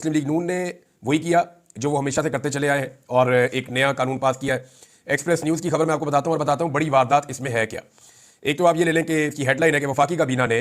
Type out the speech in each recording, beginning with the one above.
मुस्लिम league नून ने वही किया जो वो हमेशा से करते चले आए हैं और एक नया कानून पास किया है। एक्सप्रेस न्यूज़ की खबर मैं आपको बताता हूँ और बताता हूँ बड़ी वारदात इसमें है क्या। एक तो आप ये ले लें कि इसकी हेडलाइन है कि वफाकी काबीना ने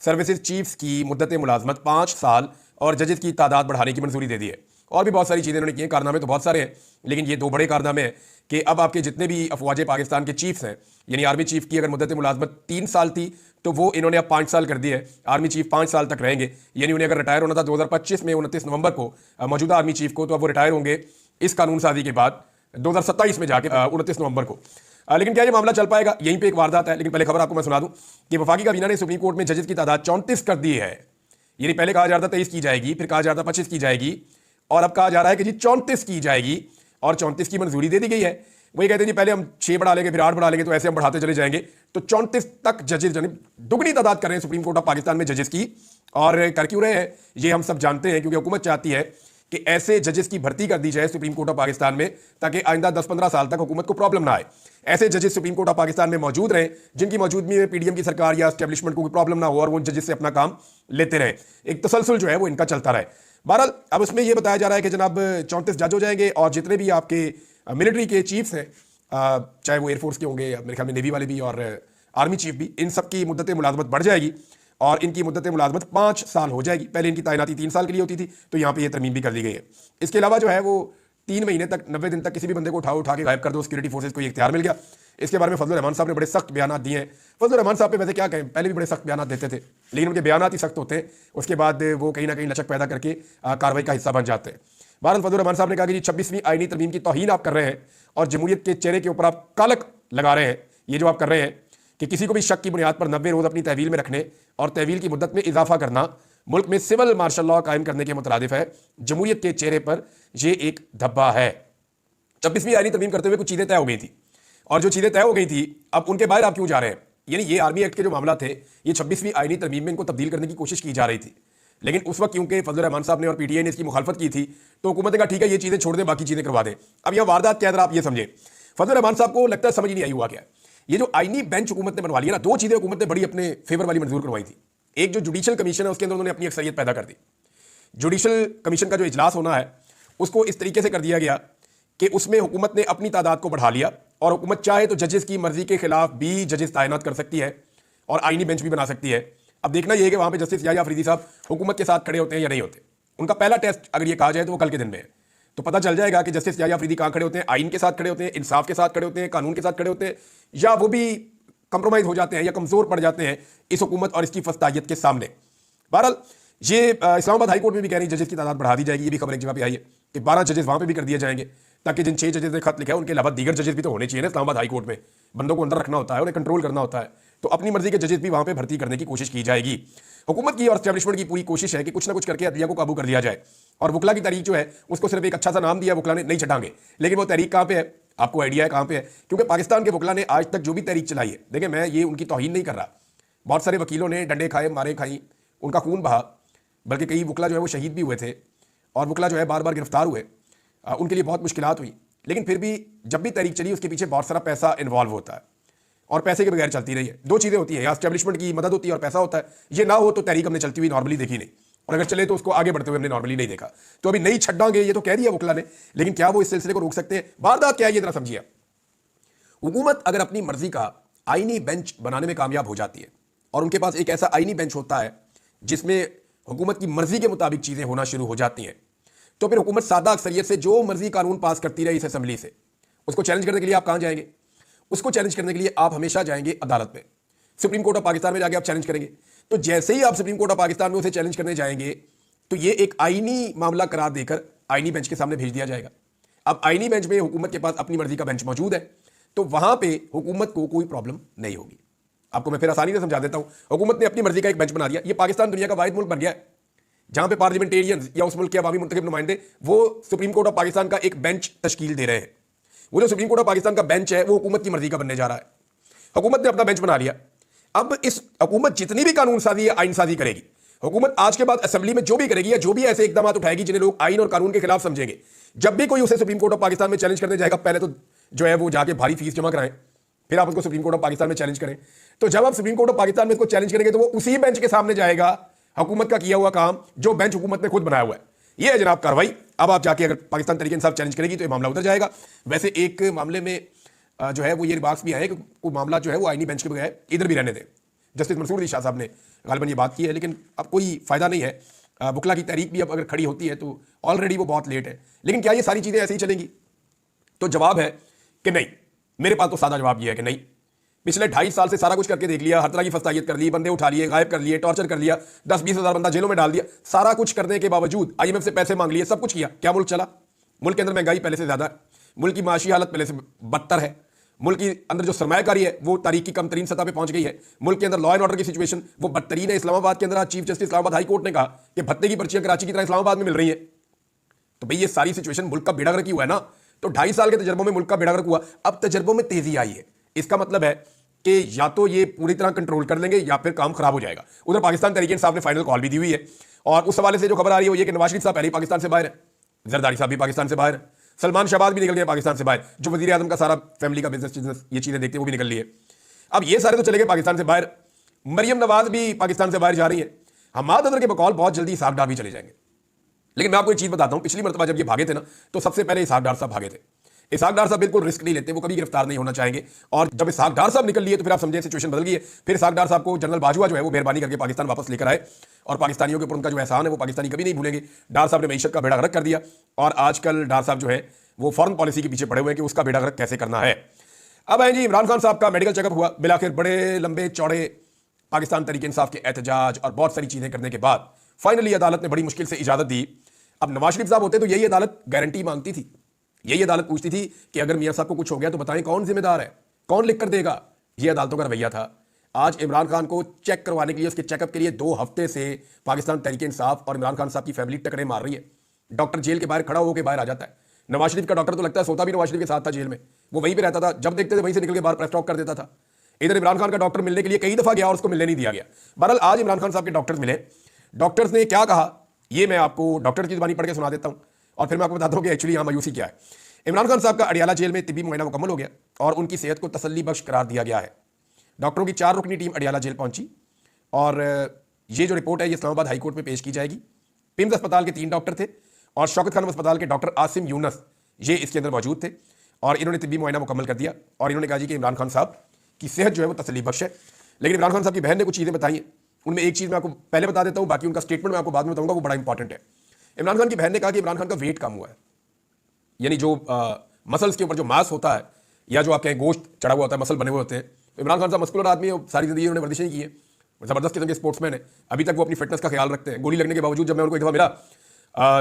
सर्विसेज चीफ्स की मुद्दत मुलाजमत 5 साल और जजेस की तादाद बढ़ाने की मंजूरी दे दी है। और भी बहुत सारी चीज़ें उन्होंने की हैं, कारनामे तो बहुत सारे हैं, लेकिन ये 2 बड़े कारनामे हैं कि अब आपके जितने भी अफवाज पाकिस्तान के चीफ्स हैं, यानी आर्मी चीफ की अगर मुद्दत मुलाजमत 3 साल थी तो वो इन्होंने अब 5 साल कर दी है। आर्मी चीफ 5 साल तक रहेंगे, यानी उन्हें अगर रिटायर होना था 2025 में 29 नवंबर को मौजूदा आर्मी चीफ को, तो अब वो रिटायर होंगे इस कानून साजी के बाद 2027 में जाके 29 नवंबर को। लेकिन क्या ये मामला चल पाएगा? यहीं पे एक वारदात है, लेकिन पहले खबर आपको मैं सुना दूं कि वफाकी काबीना ने सुप्रीम कोर्ट में जजेस की तादाद 34 कर दी है। यानी पहले कहा जा रहा था 23 की जाएगी, फिर कहा जा रहा था 25 की जाएगी, और अब कहा जा रहा है कि जी 34 की जाएगी और 34 की मंजूरी दे दी गई है। वही कहते हैं जी पहले हम 6 बढ़ा लेंगे, फिर 8 बढ़ा लेंगे, तो ऐसे हम बढ़ाते चले जाएंगे। तो 34 तक जजेस यानी दुगनी तादाद कर रहे हैं सुप्रीम कोर्ट ऑफ पाकिस्तान में जजेस की। और कर क्यों रहे हैं ये हम सब जानते हैं, क्योंकि हुकूमत चाहती है कि ऐसे जजेस की भर्ती कर दी जाए सुप्रीम कोर्ट ऑफ पाकिस्तान में, ताकि आइंदा 10-15 साल तक हुकूमत को प्रॉब्लम ना आए। ऐसे जजेस सुप्रीम कोर्ट ऑफ पाकिस्तान में मौजूद रहें जिनकी मौजूदगी में पीडीएम की सरकार या एस्टेब्लिशमेंट को कोई प्रॉब्लम ना हो और वो जजेस से अपना काम लेते रहे, एक तसलसल जो है वो इनका चलता रहे। बहरहाल अब उसमें यह बताया जा रहा है कि जनाब 34 जज हो जाएंगे और जितने भी आपके मिलिट्री के चीफ्स हैं, चाहे वो एयरफोर्स के होंगे या मेरे ख्याल में नेवी वाले भी और आर्मी चीफ भी, इन सब की मुद्दत मुलाजमत बढ़ जाएगी और इनकी मुद्दत मुलाजमत 5 साल हो जाएगी। पहले इनकी तैनाती 3 साल के लिए होती थी, तो यहाँ पे ये तरमीम भी कर दी गई है। इसके अलावा जो है वो 3 महीने तक 90 दिन तक किसी भी बंदे को उठा के गायब कर दो, सिक्योरिटी फोर्सेज को ये इख्तियार मिल गया। इसके बारे में फजल रहमान साहब ने बड़े सख्त बयान दिए हैं। फजल रहमान साहब पे वैसे क्या कहें, पहले भी बड़े सख्त बयान देते थे, लेकिन उनके बयान ही सख्त होते हैं, उसके बाद वो कहीं ना कहीं लचक पैदा करके कार्रवाई का हिस्सा बन जाते हैं। बहरहाल फजल रहमान साहब ने कहा कि 26वीं आईनी तरमीम की तौहीन आप कर रहे हैं और जमहूरियत के चेहरे के ऊपर आप कालक लगा रहे हैं। ये जो आप कर रहे हैं कि किसी को भी शक की बुनियाद पर 90 रोज अपनी तहवील में रखने और तहवील की मुद्दत में इजाफा करना मुल्क में सिविल मार्शल लॉ कायम करने के मुतरादिफ है। जमहूरियत के चेहरे पर यह एक धब्बा है। 26वीं आईनी तरमीम करते हुए कुछ चीजें तय हो गई थी, और जो चीजें तय हो गई थी अब उनके बाहर आप क्यों जा रहे हैं? यानी ये आर्मी एक्ट के जो मामला थे, ये 26वीं आईनी तरमीम में इनको तब्दील करने की कोशिश की जा रही थी, लेकिन उस वक्त क्योंकि फजल रहमान साहब ने और पीटीआई ने इसकी मुखालफत की थी, तो हुकूमत ने कहा ठीक है ये चीजें छोड़ दें, बाकी चीजें करवा दें। अब यह वारदात क्या है आप ये समझे, फजल रहमान साहब को लगता है समझ ही नहीं आई हुआ क्या। ये जो आईनी बेंच हुकूमत ने बनवा लिया ना, 2 चीजें हुकूमत ने बड़ी अपने फेवर वाली मंजूर करवाई थी। एक जो जुडिशल कमीशन है उसके अंदर उन्होंने अपनी अक्सरियत पैदा कर दी। जुडिशल कमीशन का जो इजलास होना है उसको इस तरीके से कर दिया गया कि उसमें हुकूमत ने अपनी तादाद को बढ़ा लिया और हुकूमत चाहे तो जजेस की मर्जी के खिलाफ भी जजेस तैनात कर सकती है और आईनी बेंच भी बना सकती है। अब देखना यह है कि वहां पे जस्टिस याह्या अफरीदी साहब हुकूमत के साथ खड़े होते हैं या नहीं होते। उनका पहला टेस्ट अगर ये कहा जाए तो वो कल के दिन में है, तो पता चल जाएगा कि जस्टिस याह्या अफरीदी कहां खड़े होते हैं, आईन के साथ खड़े होते हैं, इंसाफ के साथ खड़े होते हैं, कानून के साथ खड़े होते हैं, या वो भी कंप्रोमाइज हो जाते हैं या कमजोर पड़ जाते हैं इस हुकूमत और इसकी फस्तायत के सामने। बहरहाल ये इस्लामाबाद हाई कोर्ट में भी कह रही जजेस की तादाद बढ़ा दी जाएगी। ये भी खबर एक जगह पे आई है कि 12 जजेस वहां पे भी कर दिए जाएंगे, ताकि जिन 6 जजेस ने खत लिखा है उनके अलावा दीगर जजेस भी तो होने चाहिए ना इस्लामाबाद हाई कोर्ट में। बंदों को अंदर रखना होता है, उन्हें कंट्रोल करना होता है, तो अपनी मर्जी के जजेस भी वहां पे भर्ती करने की कोशिश की जाएगी। हुकूमत की और एस्टेब्लिशमेंट की पूरी कोशिश है कि कुछ ना कुछ करके अदलिया को काबू कर दिया जाए। और वकला की तहरीक जो है उसको सिर्फ एक अच्छा सा नाम दिया वकला ने, नहीं छटांगे, लेकिन वो तहरीक कहां पे है? आपको आइडिया है कहां पे है? क्योंकि पाकिस्तान के वकला ने आज तक जो भी तहरीक चलाई है, देखिए मैं ये उनकी तौहीन नहीं कर रहा, बहुत सारे वकीलों ने डंडे खाए, मारे खाई, उनका खून बहा, बल्कि कई वकला जो है वो शहीद भी हुए थे और वकला जो है बार बार गिरफ्तार हुए, उनके लिए बहुत मुश्किलात हुई। लेकिन फिर भी जब भी तहरीक चली उसके पीछे बहुत सारा पैसा इन्वॉल्व होता है और पैसे के बगैर चलती रही है। 2 चीज़ें होती हैं, या एस्टेब्लिशमेंट की मदद होती है और पैसा होता है। ये ना हो तो तहरीक हमने चलती हुई नॉर्मली देखी नहीं, और अगर चले तो उसको आगे बढ़ते हुए हमने नॉर्मली नहीं देखा। तो अभी नहीं छड्डांगे ये तो कह दिया वकला ने, लेकिन क्या वो इस सिलसिले को रोक सकते हैं? वारदात क्या है ये जरा समझिए। हुकूमत अगर अपनी मर्जी का आईनी बेंच बनाने में कामयाब हो जाती है और उनके पास एक ऐसा आईनी बेंच होता है जिसमें हुकूमत की मर्जी के मुताबिक चीजें होना शुरू हो जाती हैं, तो फिर हुकूमत सादा अक्सरियत से जो मर्जी कानून पास करती रही इस असेंबली से, उसको चैलेंज करने के लिए आप कहां जाएंगे? उसको चैलेंज करने के लिए आप हमेशा जाएंगे अदालत में, सुप्रीम कोर्ट ऑफ पाकिस्तान में जाके आप चैलेंज करेंगे। तो जैसे ही आप सुप्रीम कोर्ट ऑफ पाकिस्तान में उसे चैलेंज करने जाएंगे तो ये एक आईनी मामला करार देकर आईनी बेंच के सामने भेज दिया जाएगा। अब आईनी बेंच में हुकूमत के पास अपनी मर्जी का बेंच मौजूद है, तो वहां पे हुकूमत को कोई प्रॉब्लम नहीं होगी। आपको मैं फिर आसानी से समझा देता हूं। हुकूमत ने अपनी मर्जी का एक बेंच बना दिया। ये पाकिस्तान दुनिया का वाहिद मुल्क बन गया है जहां पे पार्लियामेंटेरियंस या उस मुल्क के अवामी मुंतखब नुमाइंदे वो सुप्रीम कोर्ट ऑफ पाकिस्तान का एक बेंच तश्कील दे रहे हैं। वो जो सुप्रीम कोर्ट ऑफ पाकिस्तान का बेंच है वो हुकूमत की मर्जी का बनने जा रहा है। हुकूमत ने अपना बेंच बना लिया। अब इस हुकूमत जितनी भी कानून साजी या आइन साजी करेगी, हुकूमत आज के बाद असेंबली में जो भी करेगी या जो भी ऐसे इकदाम उठाएगी जिन्हें लोग आइन और कानून के खिलाफ समझेंगे, जब भी कोई उसे सुप्रीम कोर्ट ऑफ पाकिस्तान में चैलेंज करने जाएगा, पहले तो जो है वो जाके भारी फीस जमा कराएं, फिर आप उसको सुप्रीम कोर्ट ऑफ पाकिस्तान में चैलेंज करें। तो जब आप सुप्रीम कोर्ट ऑफ पाकिस्तान में इसको चैलेंज करेंगे तो वो उसी बेंच के सामने जाएगा हुकूमत का किया हुआ काम, जो बेंच हुकूमत ने खुद बनाया हुआ है। ये है जनाब कार्रवाई। अब आप जाके अगर पाकिस्तान तरीके इंसाफ चैलेंज करेगी तो ये मामला उधर जाएगा। वैसे एक मामले में जो है वो ये रिमार्क्स भी आए कि वो मामला जो है वो आईनी बेंच के बगैर इधर भी रहने दें। जस्टिस मंसूर अली शाह साहब ने गालिबन ये बात की है, लेकिन अब कोई फायदा नहीं है। बुकला की तहरीक भी अब अगर खड़ी होती है तो ऑलरेडी वो बहुत लेट है। लेकिन क्या ये सारी चीजें ऐसे ही चलेंगी? तो जवाब है कि नहीं। मेरे पास तो सादा जवाब ये है कि नहीं। पिछले 2.5 साल से सारा कुछ करके देख लिया, हर तरह की फस्तायत कर ली, बंदे उठा लिए, गायब कर लिए, टॉर्चर कर लिया, 10-20 हज़ार बंदा जेलों में डाल दिया। सारा कुछ करने के बावजूद IMF से पैसे मांग लिए, सब कुछ किया, क्या मुल्क चला? मुल्क के अंदर महंगाई पहले से ज्यादा है, मुल्क की माशी हालत पहले से बदतर है, मुल्क के अंदर जो सरमायाकारी है वो तारीख की कम तरीन सतह पर पहुंच गई है, मुल्क के अंदर लॉ एंड ऑर्डर की सिचुएशन वो बदतरीन है। इस्लामाबाद के अंदर आज chief justice Islamabad high court ने कहा कि भत्ते की पर्चियां कराची की तरह इस्लामाबाद में मिल रही है। तो भाई ये सारी सिचुएशन मुल्क का बेड़ा गर्क ही हुआ है ना। तो 2.5 साल के तजर्बों में मुल्क का बेड़ा गर्क हुआ। अब तजर्बों में तेजी आई है, इसका मतलब है कि या तो ये पूरी तरह कंट्रोल कर लेंगे या फिर काम खराब हो जाएगा। उधर पाकिस्तान तहरीक इंसाफ ने फाइनल कॉल भी दी हुई है, और उस हवाले से जो खबर आ रही है वो ये कि नवाज शरीफ साहब पहले ही पाकिस्तान से बाहर है, जरदारी साहब भी पाकिस्तान से बाहर है, सलमान शहबाज भी निकल गए पाकिस्तान से बाहर, जो वजीर आजम का सारा फैमिली का बिजनेस ये चीजें देखते हैं वो भी निकल ली है। अब ये सारे तो चले गए पाकिस्तान से बाहर। मरियम नवाज भी पाकिस्तान से बाहर जा रही है। हमाद अदर के बकौल बहुत जल्दी इसहाक डार भी चले जाएंगे। लेकिन मैं आपको एक चीज बताता हूं, पिछली मरतबा जब ये भागे थे ना तो सबसे पहले इसहाक डार साहब भागे थे। इसहाक डार साहब बिल्कुल रिस्क नहीं लेते, वो कभी गिरफ्तार नहीं होना चाहेंगे। और जब इसहाक डार साहब निकल लिए तो फिर आप समझे सिचुएशन बदल गई है। फिर इसहाक डार साहब को जनरल बाजवा जो है वो मेहरबानी करके पाकिस्तान वापस लेकर आए, और पाकिस्तानियों के ऊपर उनका जो एहसान है वो पाकिस्तानी कभी नहीं भूलेंगे। डार साहब ने मईशत का बेड़ा गर्क कर दिया, और आजकल डार साहब जो है वो फॉरेन पॉलिसी के पीछे पड़े हुए हैं कि उसका बेड़ा गर्क कैसे करना है। अब है जी इमरान खान साहब का मेडिकल चेकअप हुआ, बिलाखिर बड़े लंबे चौड़े पाकिस्तान तरीके इंसाफ के एहतजाज और बहुत सारी चीजें करने के बाद फाइनली अदालत ने बड़ी मुश्किल से इजाजत दी। अब नवाज शरीफ साहब होते तो यही अदालत गारंटी मांगती थी, यही अदालत पूछती थी कि अगर मियां साहब को कुछ हो गया तो बताएं कौन जिम्मेदार है, कौन लिख कर देगा। यह अदालतों का रवैया था। आज इमरान खान को चेक करवाने के लिए, उसके चेकअप के लिए 2 हफ्ते से पाकिस्तान तहरीक इंसाफ और इमरान खान साहब की फैमिली टकरे मार रही है। डॉक्टर जेल के बाहर खड़ा होकर बाहर आ जाता है। नवाज शरीफ का डॉक्टर तो लगता है सोता भी नवाज शरीफ के साथ था जेल में, वो वहीं पे रहता था, जब देखते थे वहीं से निकल के बाहर प्रेस टॉक कर देता था। इधर इमरान खान का डॉक्टर मिलने के लिए कई दफा गया और उसको मिलने नहीं दिया गया। बहरहाल आज इमरान खान साहब के डॉक्टर्स मिले। डॉक्टर्स ने क्या कहा ये मैं आपको डॉक्टर की जुबानी पढ़ के सुना देता हूं, और फिर मैं आपको बताता हूं कि एक्चुअली यहां मायूसी क्या है। इमरान खान साहब का अडियाला जेल में तिब्बी मुआयना मुकम्मल हो गया और उनकी सेहत को तसल्ली बख्श करार दिया गया है। डॉक्टरों की 4 रुकनी टीम अडियाला जेल पहुंची, और ये जो रिपोर्ट है ये इस्लामाबाद हाई कोर्ट में पेश की जाएगी। पिम्स अस्पताल के 3 डॉक्टर थे और शौकत खानम अस्पताल के डॉक्टर आसिम यूनस ये इसके अंदर मौजूद थे, और इन्होंने तिब्बी मुआयना मुकम्मल कर दिया, और इन्होंने कहा जी कि इमरान खान साहब की सेहत जो है वो तसल्ली बख्श है। लेकिन इमरान खान साहब की बहन ने कुछ चीज़ें बताई हैं, उनमें एक चीज़ मैं आपको पहले बता देता हूँ, बाकी उनका स्टेटमेंट मैं आपको बाद में बताऊंगा, वो बड़ा इंपॉर्टेंट है। इमरान खान की बहन ने कहा कि इमरान खान का वेट कम हुआ है, यानी जो मसल्स के ऊपर जो मांस होता है या जो आपके गोश्त चढ़ा हुआ होता है, मसल बने हुए होते हैं। इमरान खान साहब मस्कुलर आदमी है, सारी जिंदगी उन्होंने वर्जिशें की है, जबरदस्त किस्म के स्पोर्ट्समैन है, अभी तक वो अपनी फिटनेस का ख्याल रखते हैं। गोली लगने के बावजूद जब मैं उनको एक दफा मिला,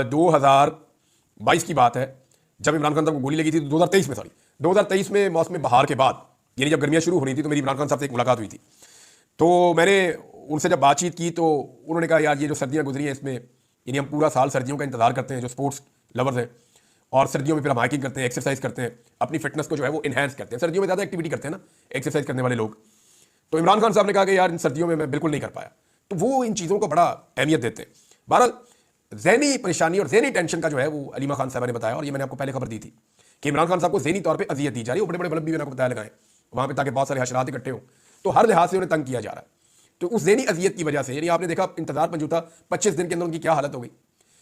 2022 की बात है, जब इमरान खान साहब को गोली लगी थी, 2023 में मौसम बहार के बाद, यानी जब गर्मियां शुरू हो रही थी, तो मेरी इमरान खान साहब से एक मुलाकात हुई थी। तो मैंने उनसे जब बातचीत की तो उन्होंने कहा यार ये जो सर्दियां गुजरी हैं इसमें, यानी हम पूरा साल सर्दियों का इंतजार करते हैं जो स्पोर्ट्स लवर्स हैं, और सर्दियों में फिर हम हाइकिंग करते हैं, एक्सरसाइज करते हैं, अपनी फिटनेस को जो है वो इन्हेंस करते हैं। सर्दियों में ज़्यादा एक्टिविटी करते हैं ना एक्सरसाइज करने वाले लोग। तो इमरान खान साहब ने कहा कि यार इन सर्दियों में मैं बिल्कुल नहीं कर पाया। तो वो इन चीज़ों को बड़ा अहमियत देते हैं। बहरहाल ज़हनी परेशानी और ज़हनी टेंशन का जो है वो अलीमा खान साहब ने बताया, और ये मैंने आपको पहले खबर दी थी कि इमरान खान साहब को ज़हनी तौर पर अजियत दी जा रही है। वो बड़े बड़े बल्ब भी मैंने आपको बताया लगाए वहाँ पर, ताकि बहुत सारे हशरात इकट्ठे हों, तो हर लिहाज से उन्हें तंग किया जा रहा है। तो उस ज़हनी अजियत की वजह से, यानी आपने देखा इंतजार पंजूता 25 दिन के अंदर उनकी क्या हालत हो गई।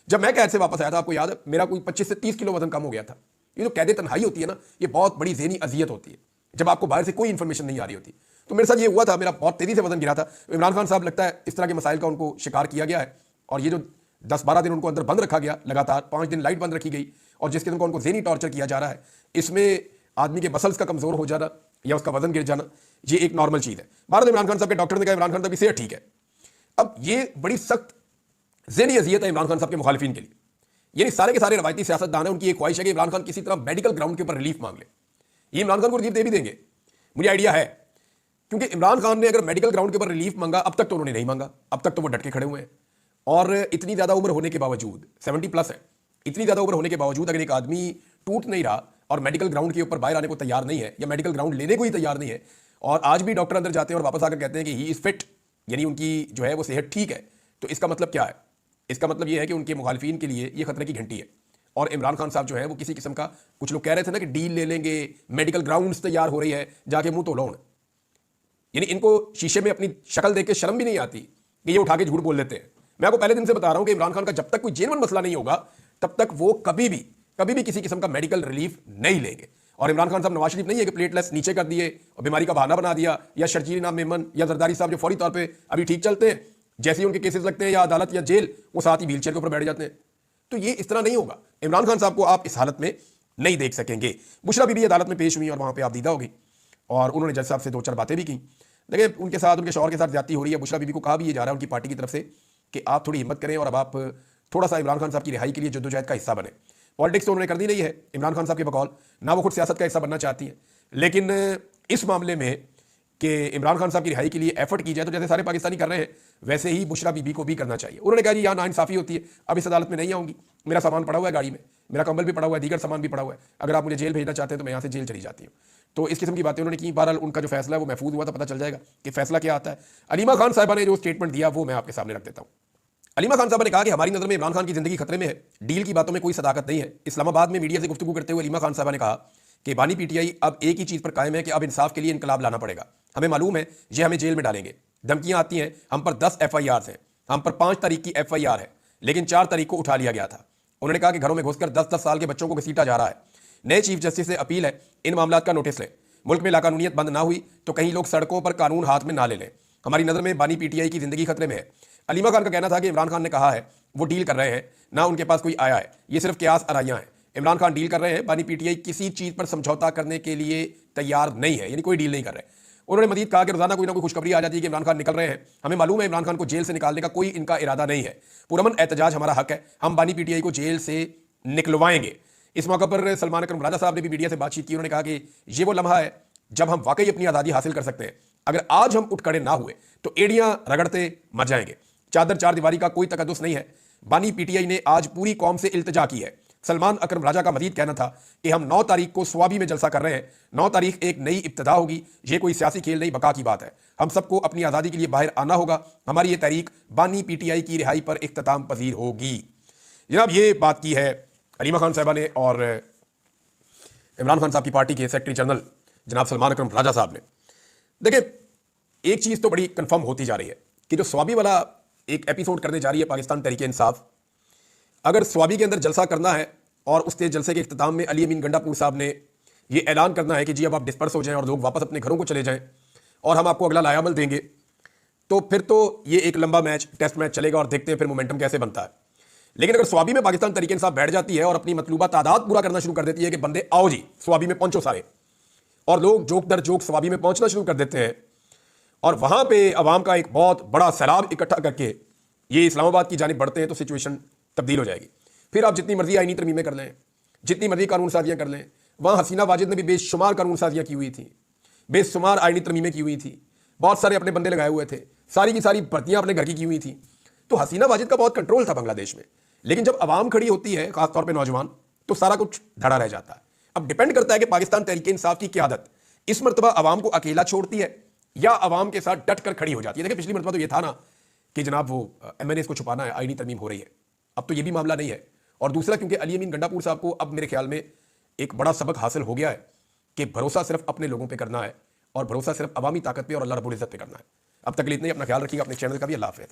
जब मैं कैद से वापस आया था, आपको याद है, मेरा कोई 25 से 30 किलो वजन कम हो गया था। ये जो कैद तन्हाई होती है ना, ये बहुत बड़ी ज़हनी अजियत होती है, जब आपको बाहर से कोई इन्फॉर्मेशन नहीं आ रही होती। तो मेरे साथ ये हुआ था, मेरा बहुत तेज़ी से वजन गिरा था। इमरान खान साहब लगता है इस तरह के मसाइल का उनको शिकार किया गया है, और ये जो 10-12 दिन उनको अंदर बंद रखा गया, लगातार 5 दिन लाइट बंद रखी गई, और जिस किस्म का उनको ज़हनी टॉर्चर किया जा रहा है, इसमें आदमी के मसल्स का कमज़ोर हो जाना या उसका वजन गिर जाना, ये एक नॉर्मल चीज़ है। भारत इमरान खान साहब के डॉक्टर ने कहा इमरान खान साहब की सेहत ठीक है। अब ये बड़ी सख्त ज़हनी अजियत है इमरान खान साहब के मुखालिफिन के लिए। यानी सारे के सारे रवायती सियासतदान है, उनकी एक ख्वाहिश है कि इमरान खान किसी तरह मेडिकल ग्राउंड के ऊपर रिलीफ मांग ले। ये इमरान खान को रिलीफ दे भी देंगे, मुझे आइडिया है, क्योंकि इमरान खान ने अगर मेडिकल ग्राउंड के ऊपर रिलीफ मांगा, अब तक तो उन्होंने नहीं मांगा, अब तक तो वो डट के खड़े हुए हैं। और इतनी ज़्यादा उम्र होने के बावजूद, 70+ है, इतनी ज़्यादा उम्र होने के बावजूद अगर एक आदमी टूट नहीं रहा और मेडिकल ग्राउंड के ऊपर बाहर आने को तैयार नहीं है, या मेडिकल ग्राउंड लेने को ही तैयार नहीं है, और आज भी डॉक्टर अंदर जाते हैं और वापस आकर कहते हैं कि ही इज़ फिट, यानी उनकी जो है वो सेहत ठीक है, तो इसका मतलब क्या है? इसका मतलब ये है कि उनके मुखालिफिन के लिए ये खतरे की घंटी है। और इमरान खान साहब जो है वो किसी किस्म का, कुछ लोग कह रहे थे ना कि डील ले लेंगे, मेडिकल ग्राउंड्स तैयार हो रही है, जाके मुंह तो लो, यानी इनको शीशे में अपनी शक्ल देख के शर्म भी नहीं आती कि ये उठा के झूठ बोल देते हैं। मैं आपको पहले दिन से बता रहा हूं कि इमरान खान का जब तक कोई जेन्युइन मसला नहीं होगा तब तक वो कभी भी किसी किस्म का मेडिकल रिलीफ नहीं लेंगे। और इमरान खान साहब नवाज शरीफ नहीं है कि प्लेटलेट्स नीचे कर दिए और बीमारी का बहाना बना दिया, या शर्जील इनाम मेमन या जरदारी साहब जो फौरी तौर पे अभी ठीक चलते हैं, जैसे ही उनके केसेस लगते हैं या अदालत या जेल, वो साथ ही व्हील चेयर के ऊपर बैठ जाते हैं। तो ये इस तरह नहीं होगा। इमरान खान साहब को आप इस हालत में नहीं देख सकेंगे। बुशरा बीबी अदालत में पेश हुई और वहां पर आप दीदा होगी और उन्होंने जज साहब से दो चार बातें भी की। देखिए उनके साथ, उनके शौहर के साथ ज्यादती हो रही है। बुशरा बीबी को कहा भी ये जा रहा है उनकी पार्टी की तरफ से कि आप थोड़ी हिम्मत करें और अब आप थोड़ा सा इमरान खान साहब की रिहाई के लिए जद्दोजहद का हिस्सा बने। पॉलिटिक्स तो उन्होंने कर दी नहीं है इमरान खान साहब के बकौल, ना वो खुद सियासत का हिस्सा बनना चाहती हैं, लेकिन इस मामले में कि इमरान खान साहब की रिहाई के लिए एफर्ट की जाए तो जैसे सारे पाकिस्तानी कर रहे हैं वैसे ही बुशरा बीबी को भी करना चाहिए। उन्होंने कहा जी यहाँ नाइंसाफी होती है, अब इस अदालत में नहीं आऊँगी, मेरा सामान पड़ा हुआ है गाड़ी में, मेरा कंबल भी पड़ा हुआ है, दीगर सामान भी पड़ा हुआ है, अगर आप मुझे जेल भेजना चाहते हैं तो मैं यहाँ से जेल चली जाती हूँ। तो इस किस्म की बातें उन्होंने की। बहरहाल उनका जो फैसला है वो महफूज हुआ, तो पता चल जाएगा कि फैसला क्या आता है। अलीमा खान साहिबा ने जो स्टेटमेंट दिया वो मैं आपके सामने रख देता हूँ। अलीमा खान साहब ने कहा कि हमारी नज़र में इमरान खान की जिंदगी खतरे में है, डील की बातों में कोई सदाकत नहीं है। इस्लामाबाद में मीडिया से गुफ्तगू करते हुए अलीमा खान साहब ने कहा कि बानी पीटीआई अब एक ही चीज़ पर कायम है कि अब इंसाफ के लिए इनकलाब लाना पड़ेगा। हमें मालूम है ये हमें जेल में डालेंगे, धमकियां आती हैं, हम पर 10 FIRs हैं, हम पर 5 तारीख की FIR है, लेकिन 4 तारीख को उठा लिया गया था। उन्होंने कहा कि घरों में घुसकर 10-10 साल के बच्चों को घसीटा जा रहा है। नए चीफ जस्टिस से अपील है इन मामलों का नोटिस लें। मुल्क में लाकानूनियत बंद ना हुई तो कहीं लोग सड़कों पर कानून हाथ में ना ले लें। हमारी नज़र में बानी पीटीआई की जिंदगी खतरे में है। अलीमा खान का कहना था कि इमरान खान ने कहा है वो डील कर रहे हैं, ना उनके पास कोई आया है, ये सिर्फ क्यास आराइयां हैं। इमरान खान डील कर रहे हैं, बानी पीटीआई किसी चीज़ पर समझौता करने के लिए तैयार नहीं है, यानी कोई डील नहीं कर रहे। उन्होंने मजीद कहा कि रोजाना कोई ना कोई खुशखबरी आ जाती है कि इमरान खान निकल रहे हैं। हमें मालूम है इमरान खान को जेल से निकालने का कोई इनका इरादा नहीं है। पुरअमन एहतजाज हमारा हक है, हम बानी पीटीआई को जेल से निकलवाएंगे। इस मौके पर सलमान अकरम राजा साहब ने भी मीडिया से बातचीत की। उन्होंने कहा कि ये वो लम्हा है जब हम वाकई अपनी आज़ादी हासिल कर सकते हैं। अगर आज हम उठ खड़े ना हुए तो एड़ियां रगड़ते मर जाएंगे। चादर चार दीवारी का कोई तकद्दुस नहीं है। बानी पीटीआई ने आज पूरी कौम से इल्तिजा की है। सलमान अकरम राजा का मजीद कहना था कि हम 9 तारीख को स्वाबी में जलसा कर रहे हैं। 9 तारीख एक नई इब्तिदा होगी, ये कोई सियासी खेल नहीं, बका की बात है। हम सबको अपनी आज़ादी के लिए बाहर आना होगा। हमारी ये तहरीक बानी पीटीआई की रिहाई पर इख्तिताम पजीर होगी। जनाब ये बात की है अलीमा खान साहबा ने और इमरान खान साहब की पार्टी के सेक्रेटरी जनरल जनाब सलमान अकरम राजा साहब ने। देखिए एक चीज़ तो बड़ी कन्फर्म होती जा रही है कि जो स्वाबी वाला एक एपिसोड करने जा रही है पाकिस्तान तहरीक इंसाफ, अगर स्वाबी के अंदर जलसा करना है और उस जलसे के इख्तिताम में अली अमीन गंडापुर साहब ने ये ऐलान करना है कि जी अब आप डिस्पर्स हो जाएं और लोग वापस अपने घरों को चले जाएं और हम आपको अगला लायामल देंगे, तो फिर तो ये एक लंबा मैच, टेस्ट मैच चलेगा और देखते हैं फिर मोमेंटम कैसे बनता है। लेकिन अगर स्वाबी में पाकिस्तान तहरीक इंसाफ बैठ जाती है और अपनी मतलूबा तादाद पूरा करना शुरू कर देती है कि बंदे आओ जी स्वाबी में पहुंचो सारे, और लोग जोक दर जोक स्वाबी में पहुंचना शुरू कर देते हैं और वहां पे अवाम का एक बहुत बड़ा सैलाब इकट्ठा करके ये इस्लामाबाद की जानिब बढ़ते हैं, तो सिचुएशन तब्दील हो जाएगी। फिर आप जितनी मर्जी आईनी तरमीमें कर लें, जितनी मर्जी कानून साजियाँ कर लें, वहाँ हसीना वाजिद ने भी बेशुमार कानून साजियाँ की हुई थी, बेशुमार आईनी तरमीमें की हुई थी, बहुत सारे अपने बंदे लगाए हुए थे, सारी की सारी भर्तियाँ अपने घर की हुई थी। तो हसीना वाजिद का बहुत कंट्रोल था बांग्लादेश में। लेकिन जब अवाम खड़ी होती है, खासतौर पर नौजवान, तो सारा कुछ धड़ा रह जाता है। अब डिपेंड करता है कि पाकिस्तान तहरीक इंसाफ की क़यादत इस मरतबा अवाम को अकेला छोड़ती है या अवाम के साथ डट कर खड़ी हो जाती है। देखिए पिछली मरतबा तो ये था ना कि जनाब वो MNAs को छुपाना है, आईनी तरमीम हो रही है। अब तो ये भी मामला नहीं है। और दूसरा क्योंकि अली अमीन गंडापुर साहब को अब मेरे ख्याल में एक बड़ा सबक हासिल हो गया है कि भरोसा सिर्फ अपने लोगों पे करना है और भरोसा सिर्फ अवामी ताकत पे और अल्लाह रब्बुल इज़्ज़त पे करना है। अब तक के लिए इतना ही। अपना ख्याल रखिएगा, अपने चैनल का भी। अल्लाह हाफ़िज़।